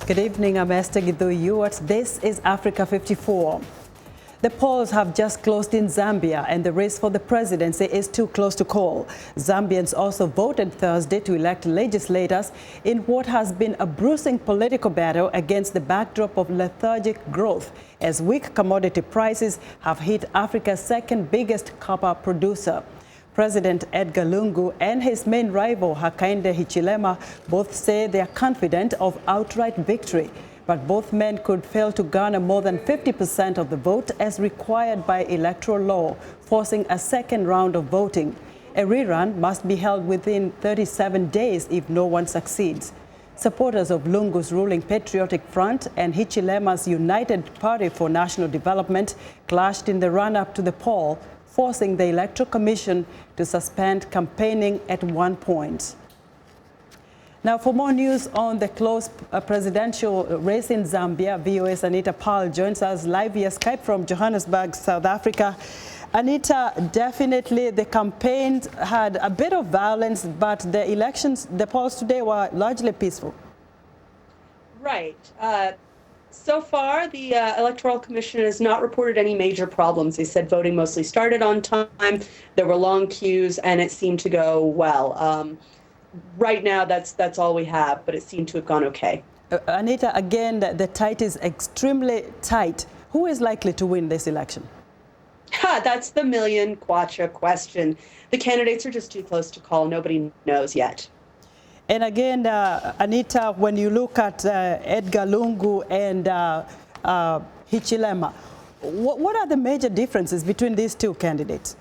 Good evening, I'm Esther Githui-Ewart. This is Africa 54. The polls have just closed in Zambia, and the race for the presidency is too close to call. Zambians also voted Thursday to elect legislators in what has been a bruising political battle against the backdrop of lethargic growth, as weak commodity prices have hit Africa's second biggest copper producer. President Edgar Lungu and his main rival, Hakainde Hichilema, both say they are confident of outright victory. But both men could fail to garner more than 50% of the vote as required by electoral law, forcing a second round of voting. A rerun must be held within 37 days if no one succeeds. Supporters of Lungu's ruling Patriotic Front and Hichilema's United Party for National Development clashed in the run-up to the poll, forcing the Electoral Commission to suspend campaigning at one point. Now, for more news on the close presidential race in Zambia, VOA's Anita Powell joins us live via Skype from Johannesburg, South Africa. Anita, definitely the campaign had a bit of violence, but the polls today were largely peaceful. Right. So far, the Electoral Commission has not reported any major problems. They said voting mostly started on time, there were long queues, and it seemed to go well. Right now, that's all we have, but it seemed to have gone okay. Anita, again, the tight is extremely tight. Who is likely to win this election? That's the million kwacha question. The candidates are just too close to call. Nobody knows yet. And again, Anita, when you look at Edgar Lungu and Hichilema, what are the major differences between these two candidates?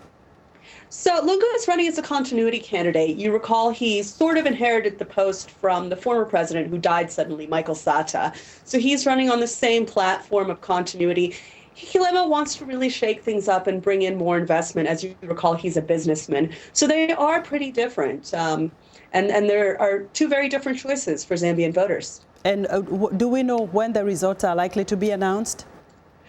So Lungu is running as a continuity candidate. You recall he sort of inherited the post from the former president who died suddenly, Michael Sata. So he's running on the same platform of continuity. Hichilema wants to really shake things up and bring in more investment. As you recall, he's a businessman. So they are pretty different. And there are two very different choices for Zambian voters. And do we know when the results are likely to be announced?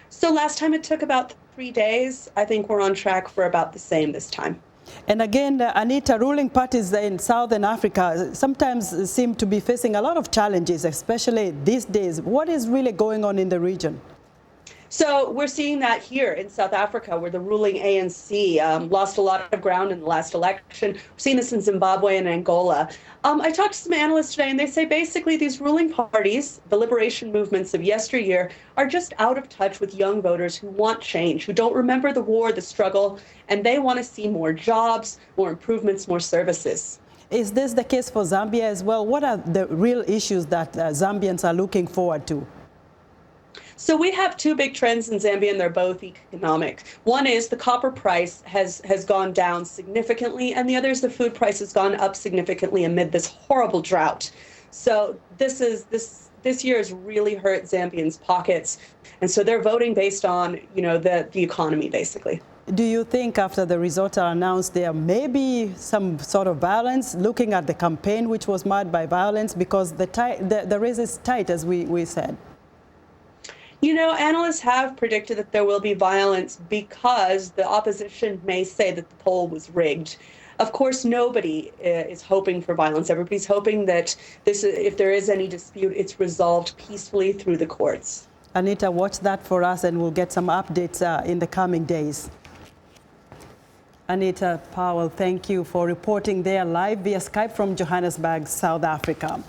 So last time it took about 3 days. I think we're on track for about the same this time. And again, Anita, ruling parties in Southern Africa sometimes seem to be facing a lot of challenges, especially these days. What is really going on in the region? So we're seeing that here in South Africa, where the ruling ANC lost a lot of ground in the last election. We're seeing this in Zimbabwe and Angola. I talked to some analysts today, and they say basically these ruling parties, the liberation movements of yesteryear, are just out of touch with young voters who want change, who don't remember the war, the struggle, and they want to see more jobs, more improvements, more services. Is this the case for Zambia as well? What are the real issues that Zambians are looking forward to? So we have two big trends in Zambia, and they're both economic. One is the copper price has gone down significantly, and the other is the food price has gone up significantly amid this horrible drought. So this year has really hurt Zambians' pockets, and so they're voting based on, the economy, basically. Do you think after the results are announced, there may be some sort of violence, looking at the campaign, which was marred by violence, because the race is tight, as we said? Analysts have predicted that there will be violence because the opposition may say that the poll was rigged. Of course, nobody is hoping for violence. Everybody's hoping that if there is any dispute, it's resolved peacefully through the courts. Anita, watch that for us, and we'll get some updates in the coming days. Anita Powell, thank you for reporting there live via Skype from Johannesburg, South Africa.